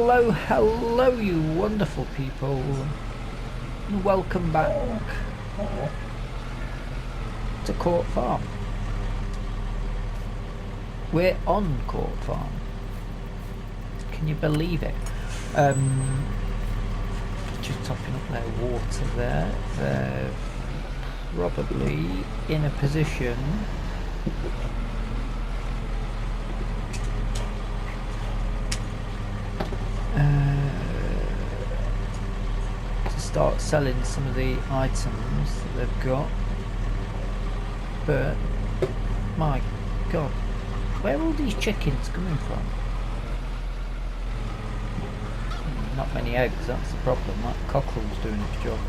Hello, hello, you wonderful people, and welcome back to Court Farm. We're on Court Farm. Can you believe it? Just topping up their water there. They're probably in a position to start selling some of the items that they've got. But my god, where are all these chickens coming from? Not many eggs, that's the problem. That cockerel's doing its job.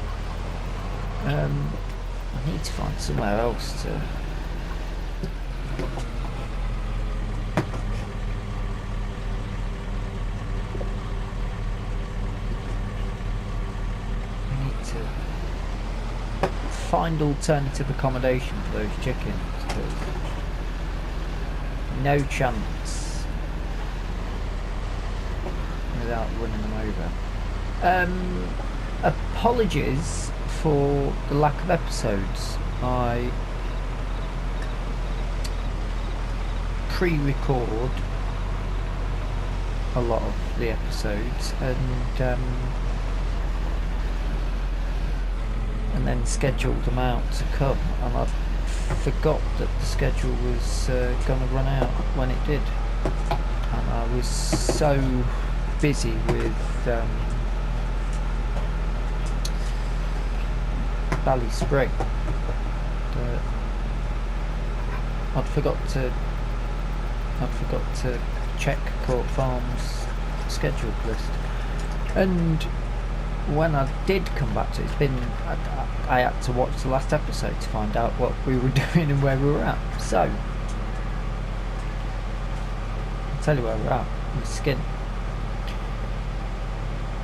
I need to find somewhere else to find alternative accommodation for those chickens, because no chance without running them over. Apologies for the lack of episodes. I pre-record a lot of the episodes and then scheduled them out to come, and I forgot that the schedule was going to run out when it did, and I was so busy with Valley Spring that I'd forgot to check Court Farm's scheduled list. And when I did come back to it, I had to watch the last episode to find out what we were doing and where we were at. So I'll tell you where we're at. We're Skin.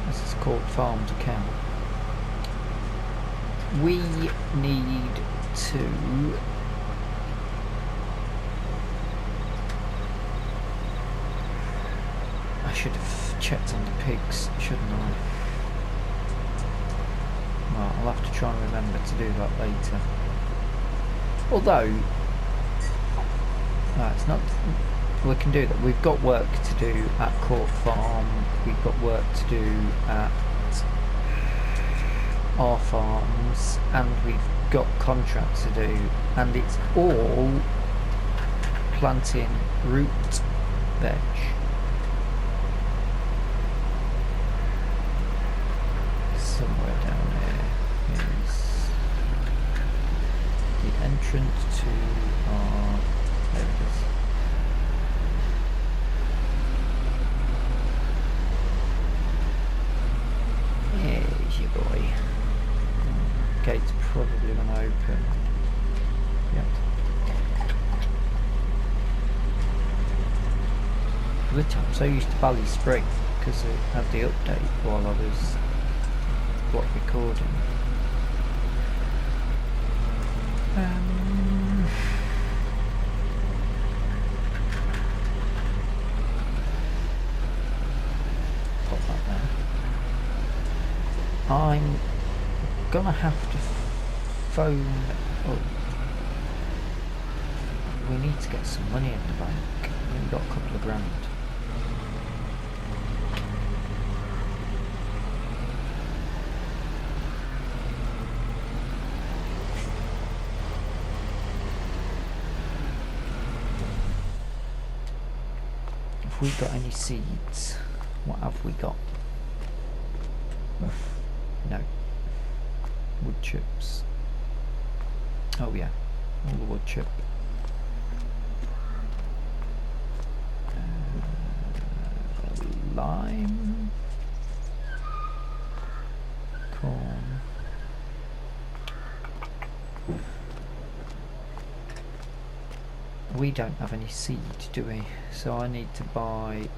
This is Court Farm's account. We need to I should have checked on the pigs, shouldn't I? Well, I'll have to try and remember to do that later. Although, no, it's not. We can do that. We've got work to do at Court Farm. We've got work to do at our farms, and we've got contracts to do, and it's all planting root veg. Somewhere down here is the entrance to our... there it is. There's your boy. Gate's probably going to open. Yep. For the time, I'm so used to Valley Spring because I had the update while I was recording. Pop that there. I'm gonna have to phone up. We need to get some money in the bank. We've got a couple of grand. Have we got any seeds? What have we got? No. Wood chips. Oh yeah, all the wood chip. Lime. Corn. We don't have any seed, do we? So I need to buy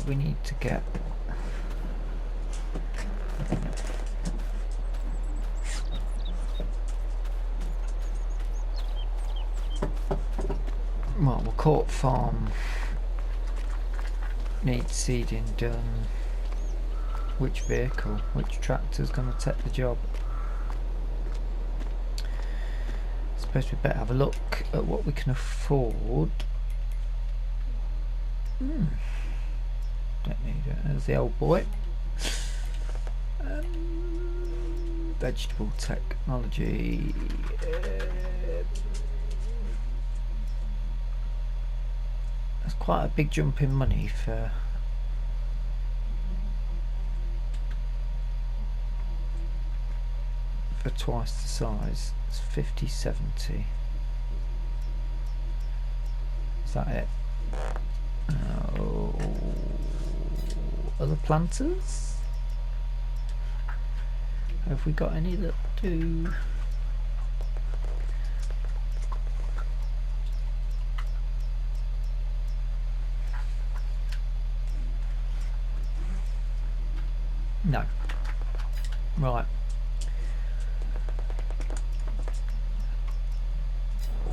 Right, we need to get... Well, the Court Farm needs seeding done. Which vehicle, which tractor's going to take the job? I suppose we better have a look at what we can afford. Don't need it. There's the old boy. Vegetable technology. That's quite a big jump in money for twice the size. It's 50-70. Is that it? Oh, other planters? Have we got any that do? No. Right.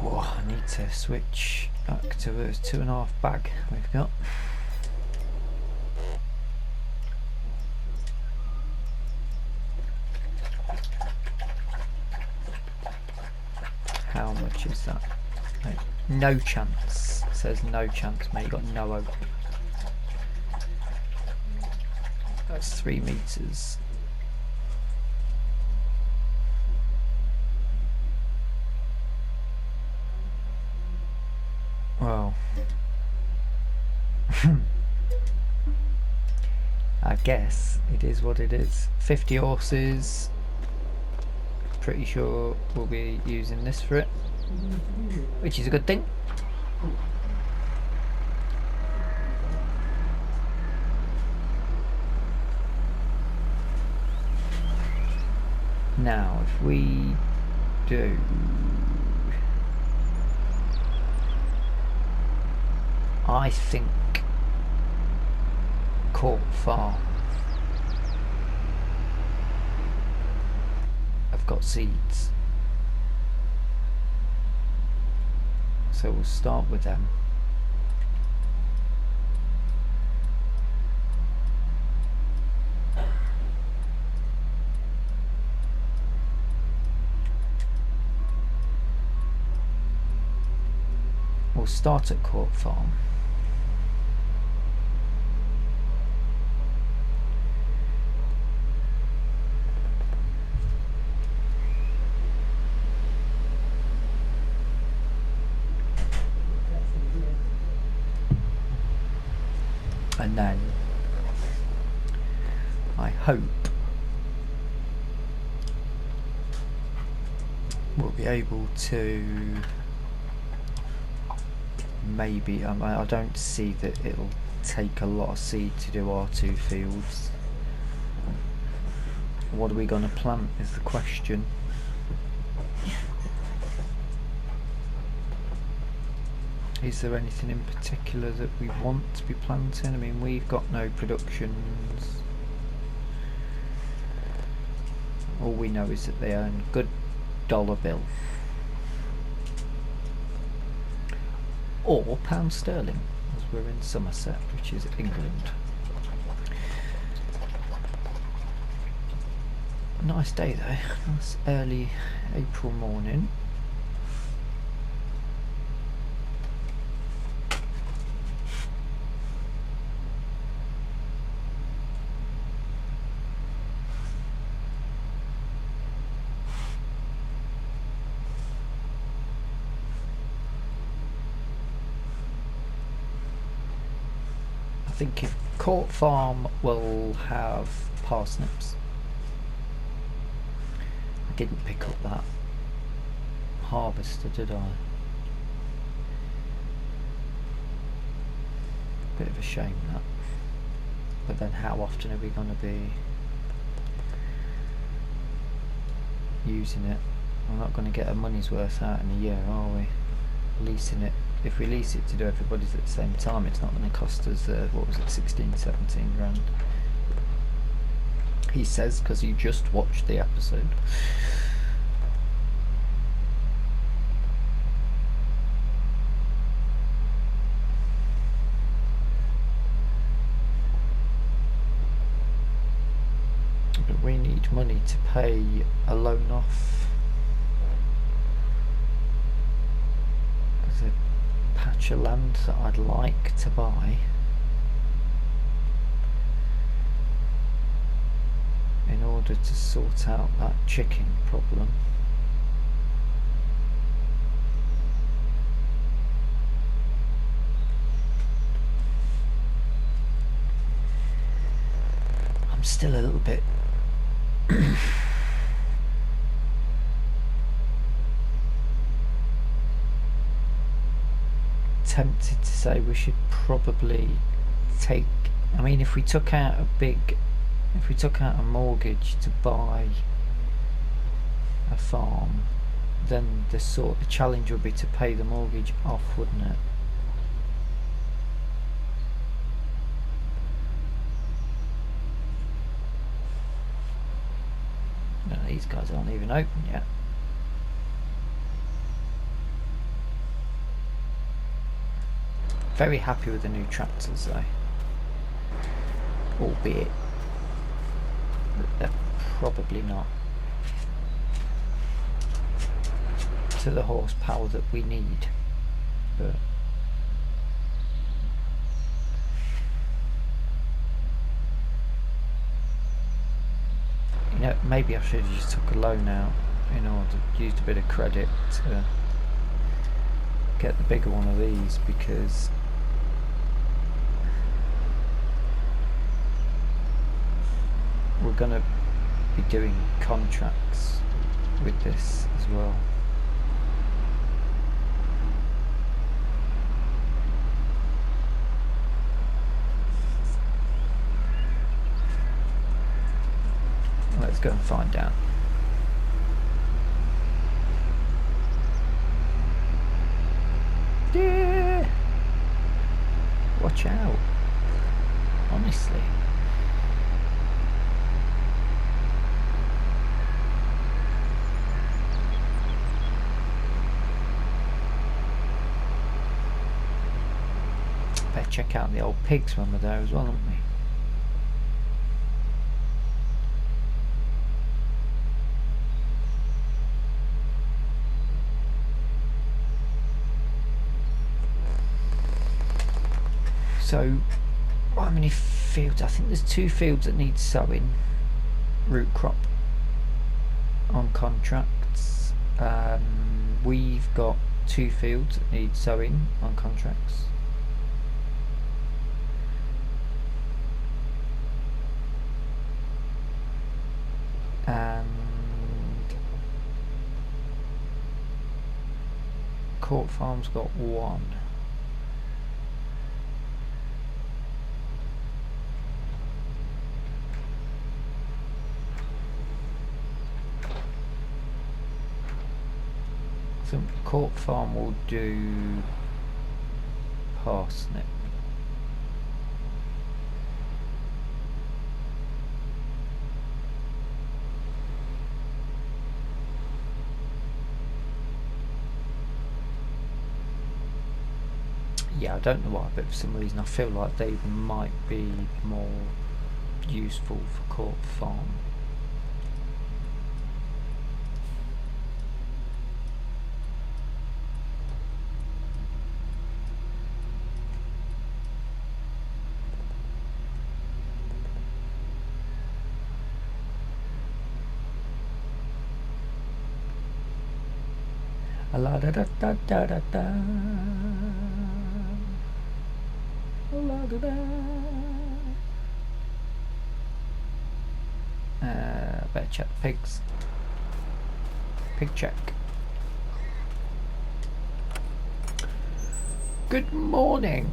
Oh, I need to switch back to the 2.5 bag we've got. How much is that? No chance. It says no chance, mate. You got no hope. That's 3 meters. Well, I guess it is what it is. 50 horses. Pretty sure we'll be using this for it, which is a good thing. Now, if we do I think Court Farm have got seeds, so we'll start with them. We'll start at Court Farm. And then I hope we'll be able to maybe, I don't see that it'll take a lot of seed to do our 2 fields. What are we going to plant is the question. Is there anything in particular that we want to be planting? I mean, we've got no productions. All we know is that they earn good dollar bill. Or pound sterling, as we're in Somerset, which is England. Nice day though, nice early April morning. I think if Court Farm will have parsnips. I didn't pick up that harvester, did I? Bit of a shame that. But then how often are we going to be using it? We're not going to get a money's worth out in a year, are we? Leasing it if we lease it to do everybody's at the same time, it's not going to cost us, what was it, 16, 17 grand. He says, because he just watched the episode. But we need money to pay a loan off. There's a patch of land that I'd like to buy. In order to sort out that chicken problem. I'm still a little bit tempted to say we should probably take, I mean, if we took out a mortgage to buy a farm, then the challenge would be to pay the mortgage off, wouldn't it? No, these guys aren't even open yet. Very happy with the new tractors though, albeit they're probably not to the horsepower that we need, but you know, maybe I should have just took a loan out in order to use a bit of credit to get the bigger one of these, because we're going to be doing contracts with this as well. Let's go and find out. Yeah. Watch out. Honestly. Better check out the old pigs when we're there as well, haven't we? So, how many fields? I think there's 2 fields that need sowing, root crop, on contracts. We've got 2 fields that need sowing on contracts. And Court Farm's got 1. So Court Farm will do parsnip. Yeah, I don't know why, but for some reason I feel like they might be more useful for Court Farm. La da da da da da da. La da da. Better check the pigs. Pig check. Good morning.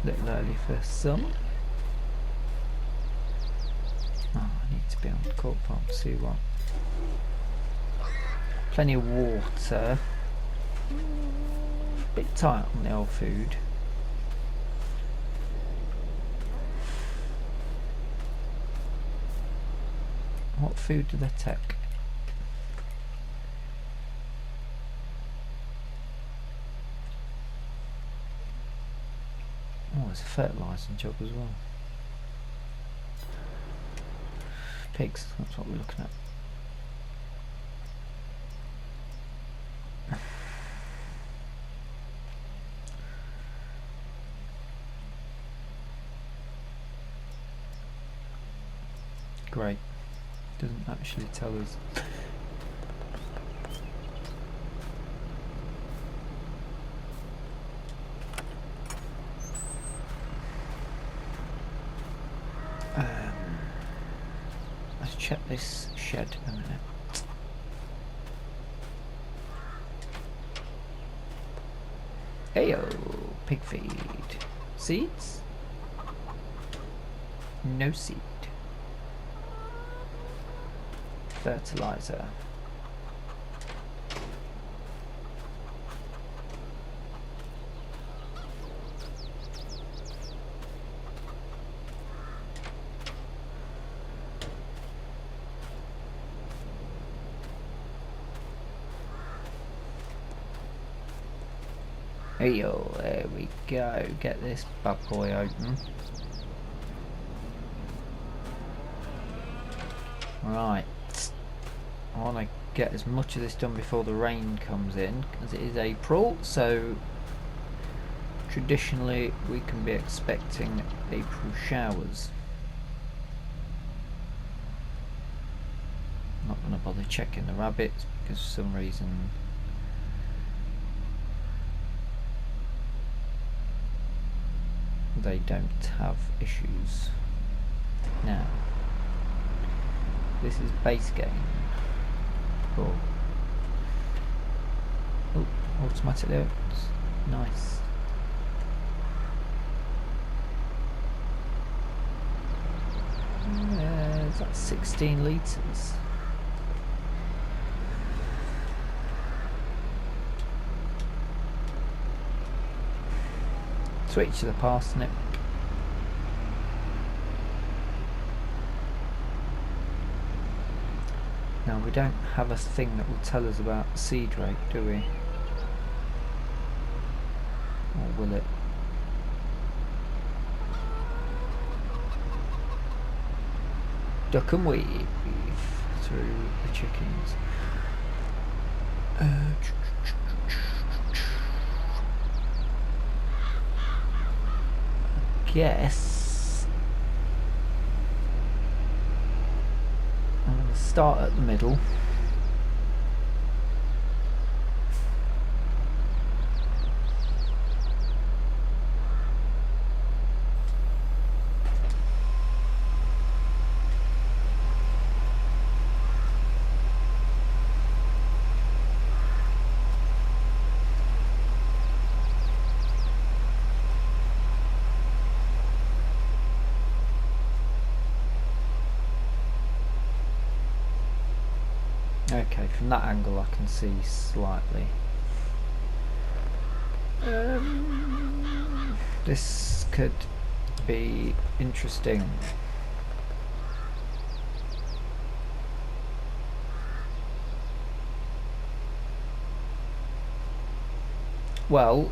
Little early for some. Oh, I need to be on the Court Farm to see what. Plenty of water. Bit tight on the old food. What food do they take? Oh, there's a fertilising job as well. Pigs, that's what we're looking at. Great. Doesn't actually tell us. Let's check this shed a minute. Heyo, pig feed. Seeds? No seed. Fertilizer. Heyo, there we go. Get this bad boy open. Right. I want to get as much of this done before the rain comes in, as it is April, so traditionally we can be expecting April showers. I'm not going to bother checking the rabbits because for some reason they don't have issues now. This is base game. Cool. Oh, automatic loads. Nice. That's 16 litres. Switch to the parsnip. Now we don't have a thing that will tell us about the seed rate, do we? Or will it? Duck and weave through the chickens. I guess I'm going to start at the middle. Okay, from that angle I can see slightly. This could be interesting. Well,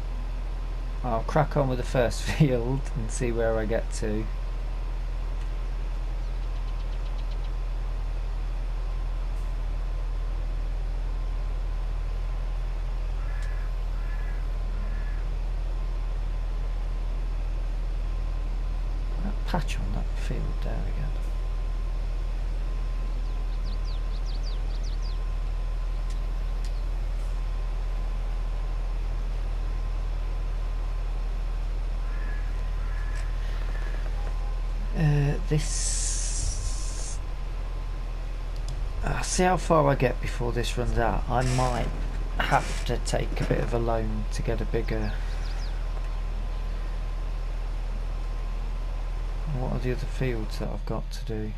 I'll crack on with the first field and see where I get to. Patch on that field there again. This see how far I get before this runs out. I might have to take a bit of a loan to get a bigger. What are the other fields that I've got to do?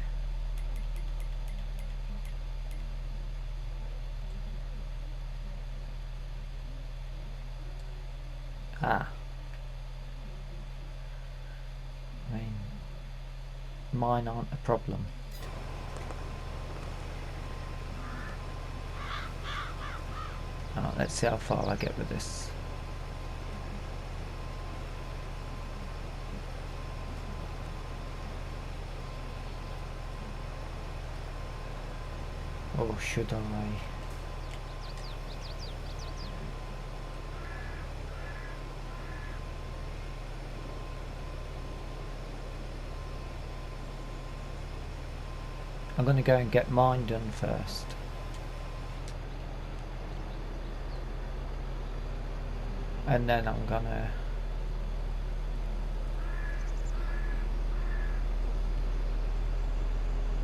mine aren't a problem. Alright, let's see how far I get with this. Or should I? I'm going to go and get mine done first. And then I'm going to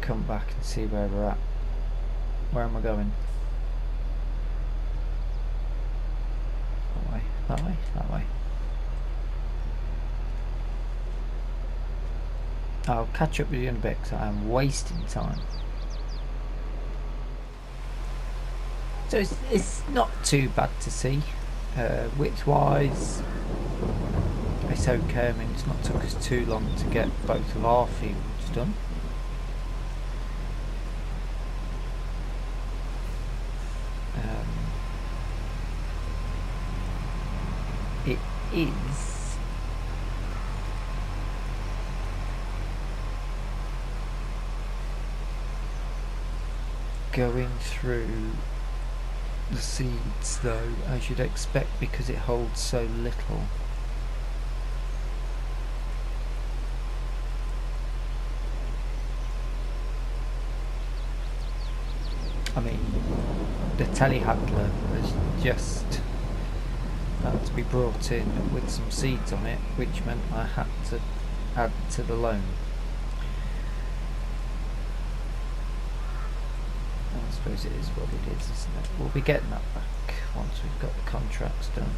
come back and see where we're at. Where am I going? That way, that way, that way. I'll catch up with you in a bit because I'm wasting time. So it's not too bad to see. Width wise, it's okay. I mean, it's not took us too long to get both of our fields done. It is going through the seeds though, as you'd expect, because it holds so little. I mean, the telehandler has just had to be brought in with some seeds on it, which meant I had to add to the loan. I suppose it is what it is, isn't it? We'll be getting that back once we've got the contracts done.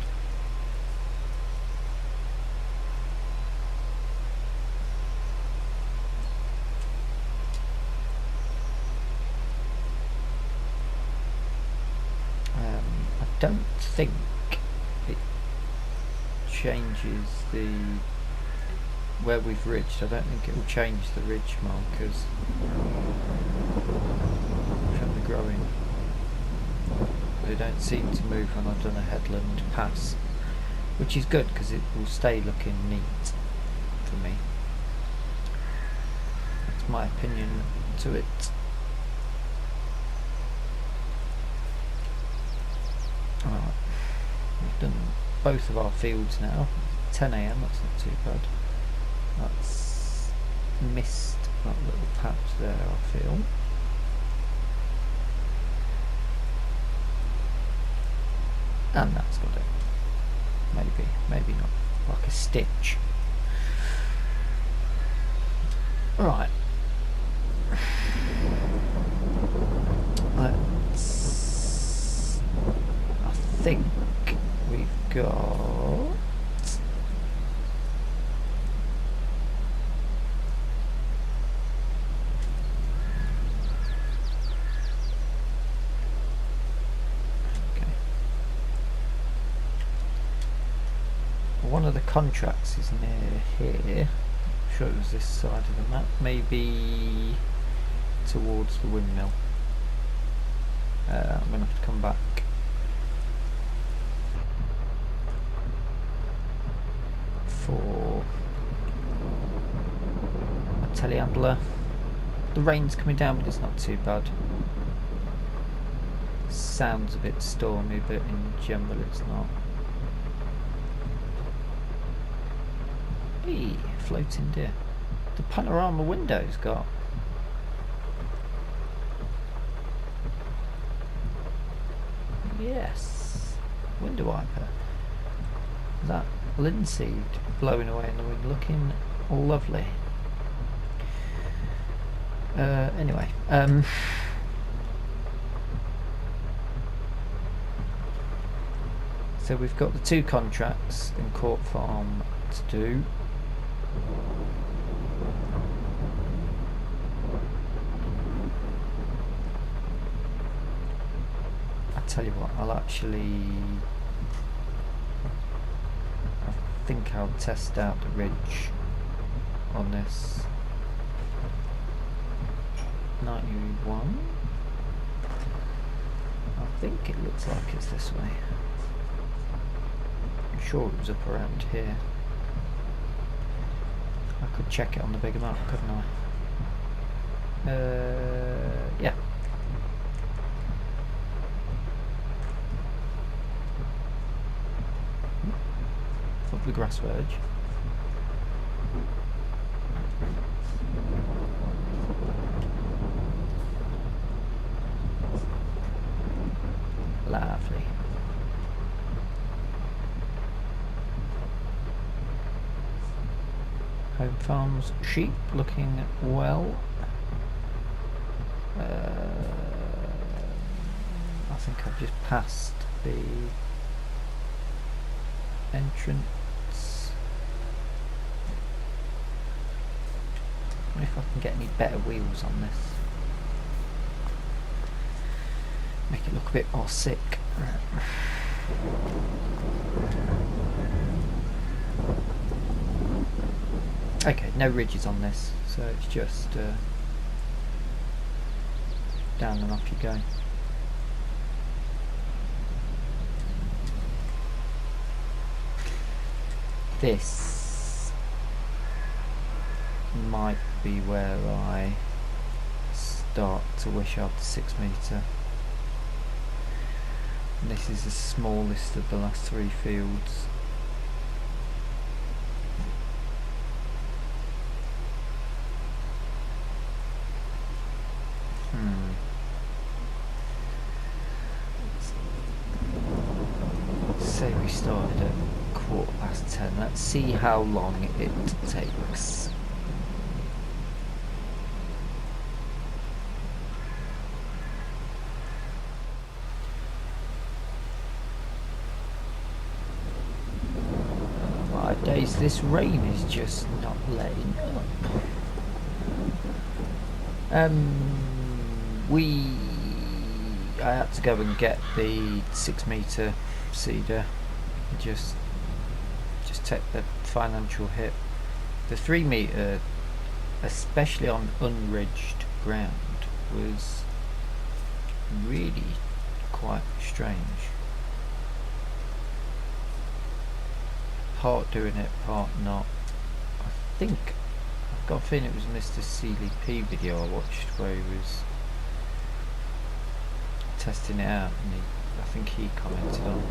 I don't think it changes the where we've ridged. I don't think it will change the ridge markers from the growing. They don't seem to move when I've done a headland pass, which is good because it will stay looking neat for me. That's my opinion to it. Alright, we've done both of our fields now. 10 AM, that's not too bad. That's missed that little patch there, I feel. And that's got it. Maybe, maybe not. Like a stitch. Right. Let's... I think we've got... One of the contracts is near here. I'm sure it was this side of the map, maybe towards the windmill. I'm going to have to come back for a telehandler. The rain's coming down, but it's not too bad. Sounds a bit stormy, but in general it's not. Hey, floating deer. The panorama window's got. Yes, window wiper. That linseed blowing away in the wind, looking lovely. Anyway, so we've got the 2 contracts in Court Farm to do. Tell you what, I think I'll test out the ridge on this. 91. I think it looks like it's this way. I'm sure it was up around here. I could check it on the bigger map, couldn't I? Yeah. Lovely grass verge. Lovely. Home farms, sheep looking well. I think I've just passed the entrance. I wonder if I can get any better wheels on this. Make it look a bit more sick. Okay, no ridges on this, so it's just down and off you go. This might be where I start to wish after 6 metre. And this is the smallest of the last 3 fields. Say we started at 10:15. Let's see how long it takes. My days, this rain is just not letting up. I had to go and get the 6 metre cedar. Just take the financial hit. The 3 metre, especially on unridged ground, was really quite strange. Part doing it, part not. I think I've got a feeling it was Mr. Seeley P video I watched where he was testing it out, and I think he commented on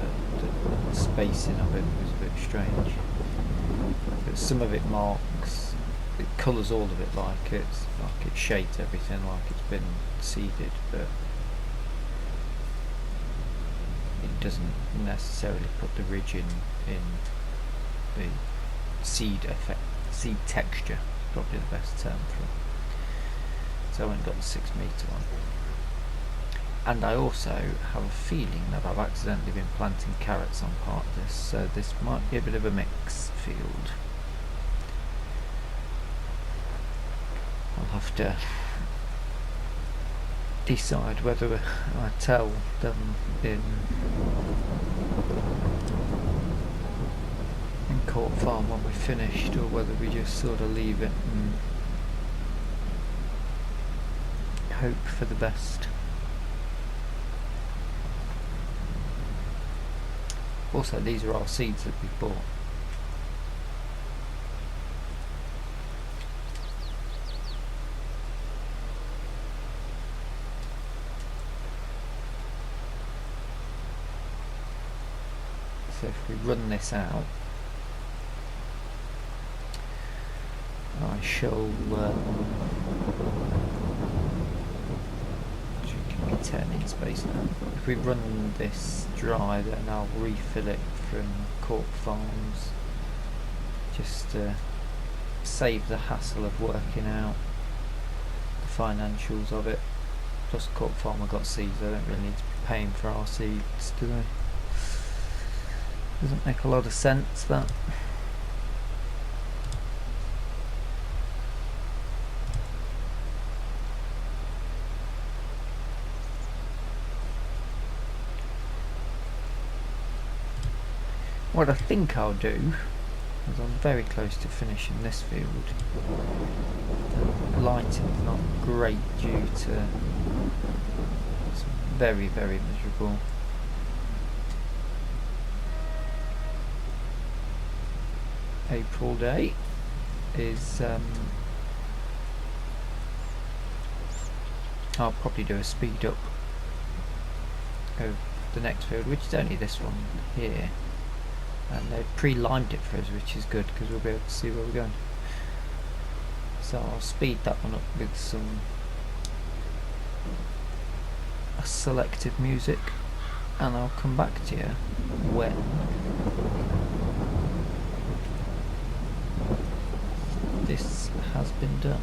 the spacing of it was a bit strange. But some of it marks, it colours all of it like it shaped everything like it's been seeded, but it doesn't necessarily put the ridge in the seed effect, seed texture, probably the best term for it. So I went and got the 6 metre one. And I also have a feeling that I've accidentally been planting carrots on part of this, so this might be a bit of a mix field. I'll have to decide whether I tell them in Court Farm when we're finished, or whether we just sort of leave it and hope for the best. Also, these are our seeds that we bought. So if we run this out, I shall give me turning space now. If we run this dry, then I'll refill it from Cork Farms, just to save the hassle of working out the financials of it. Plus Cork Farm have got seeds, I don't really need to be paying for our seeds, do they? Doesn't make a lot of sense, that. What I think I'll do, as I'm very close to finishing this field, the lighting's not great due to it's very, very miserable. April day is I'll probably do a speed up of the next field, which is only this one here, and they've pre-limed it for us, which is good because we'll be able to see where we're going. So I'll speed that one up with some selective music, and I'll come back to you when this has been done.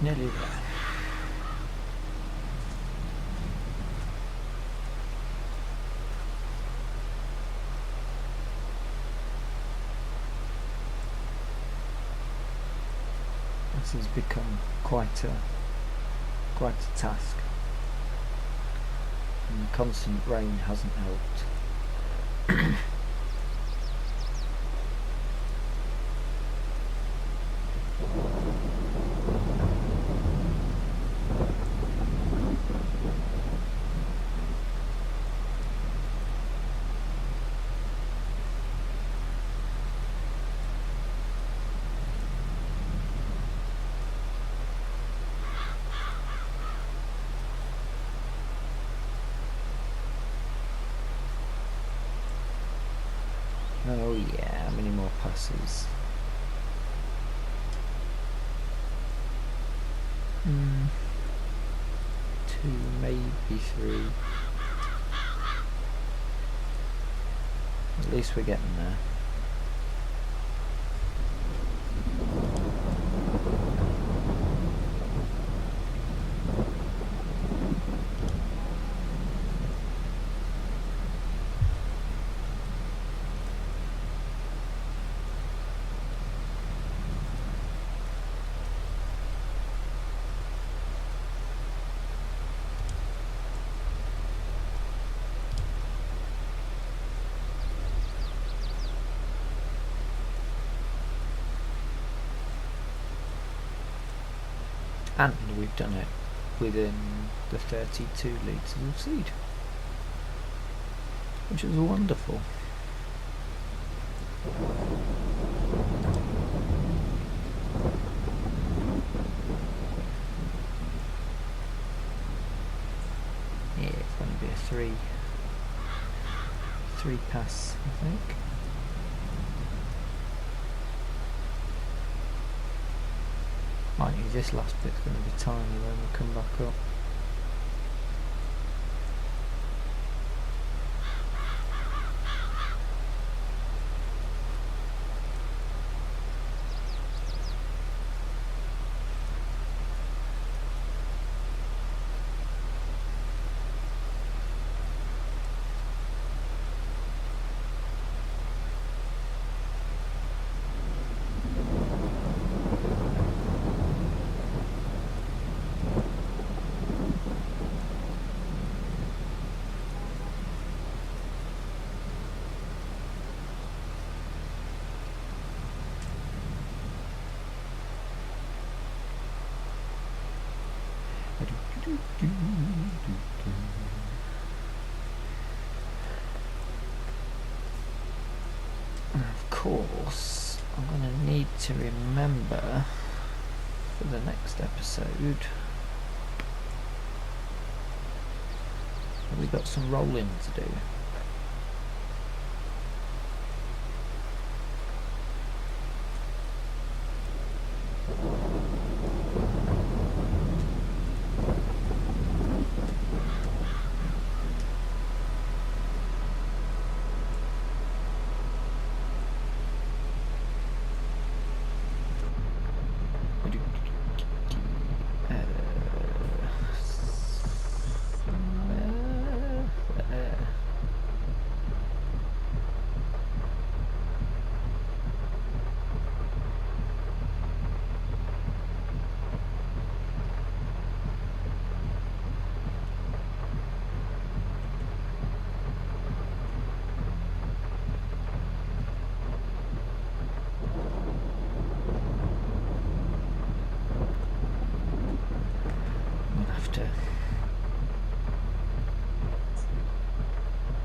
Nearly there. This has become quite a task, and the constant rain hasn't helped. Oh yeah, how many more passes? 2, maybe 3. At least we're getting there. And we've done it within the 32 litres of seed, which is wonderful. Yeah, it's going to be a 3 pass, I think. Mind you, this last bit's going to be tiny when we come back up. And of course, I'm going to need to remember for the next episode that we got some rolling to do.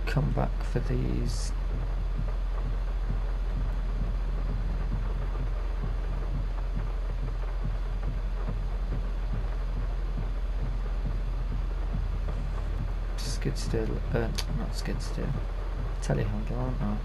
Come back for these. Skid steer, not skid steer, telehandler, aren't I?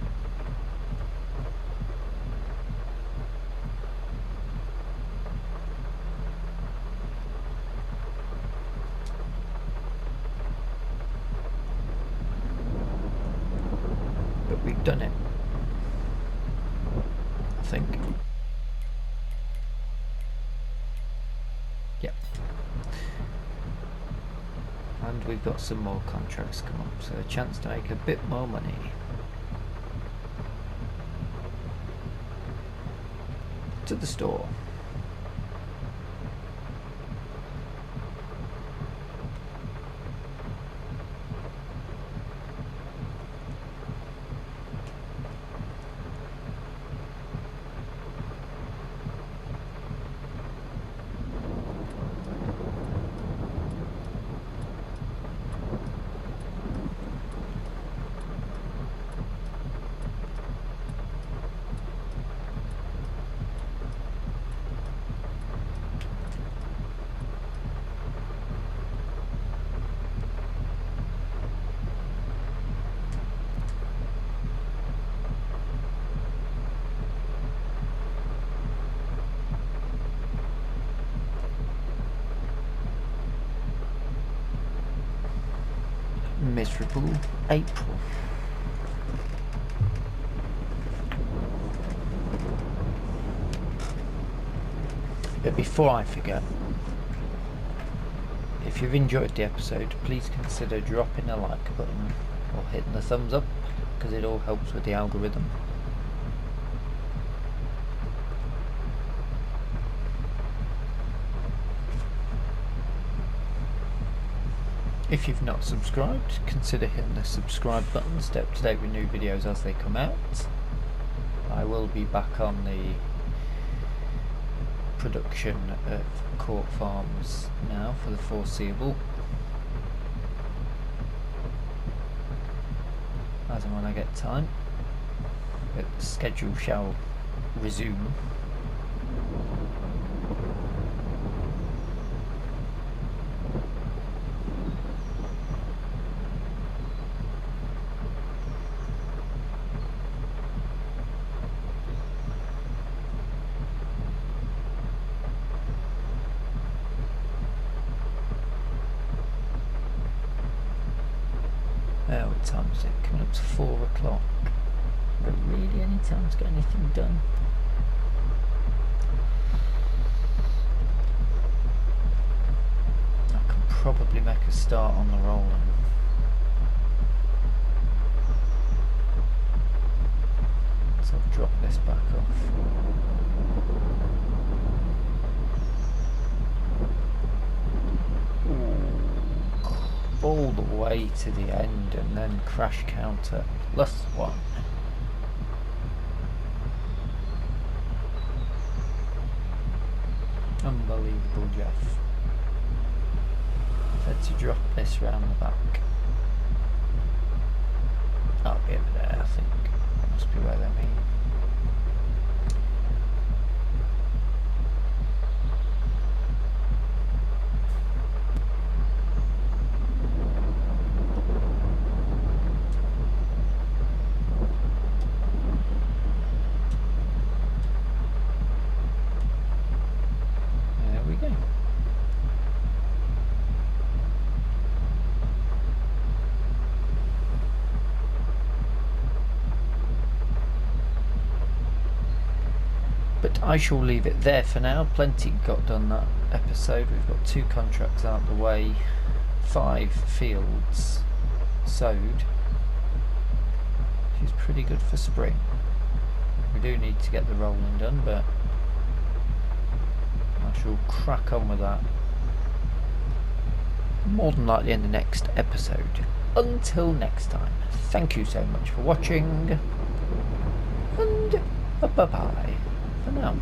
We've done it, I think. Yep. And we've got some more contracts come up, so a chance to make a bit more money. To the store. Miserable April. But before I forget, if you've enjoyed the episode, please consider dropping a like button or hitting the thumbs up, because it all helps with the algorithm. If you've not subscribed, consider hitting the subscribe button, stay up to date with new videos as they come out. I will be back on the production of Court Farms now for the foreseeable, as and when I get time. But the schedule shall resume. What time is it? Coming up to 4 o'clock. But really, any time to get anything done. I can probably make a start on the rolling. So I'll drop this back off. All the way to the end and then crash counter +1. Unbelievable, Jeff. I've had to drop this round the back. That'll be over there, I think. Must be where they mean. But I shall leave it there for now. Plenty got done that episode. We've got 2 contracts out the way, 5 fields sowed, which is pretty good for spring. We do need to get the rolling done, but I shall crack on with that more than likely in the next episode. Until next time, thank you so much for watching, and bye bye for now.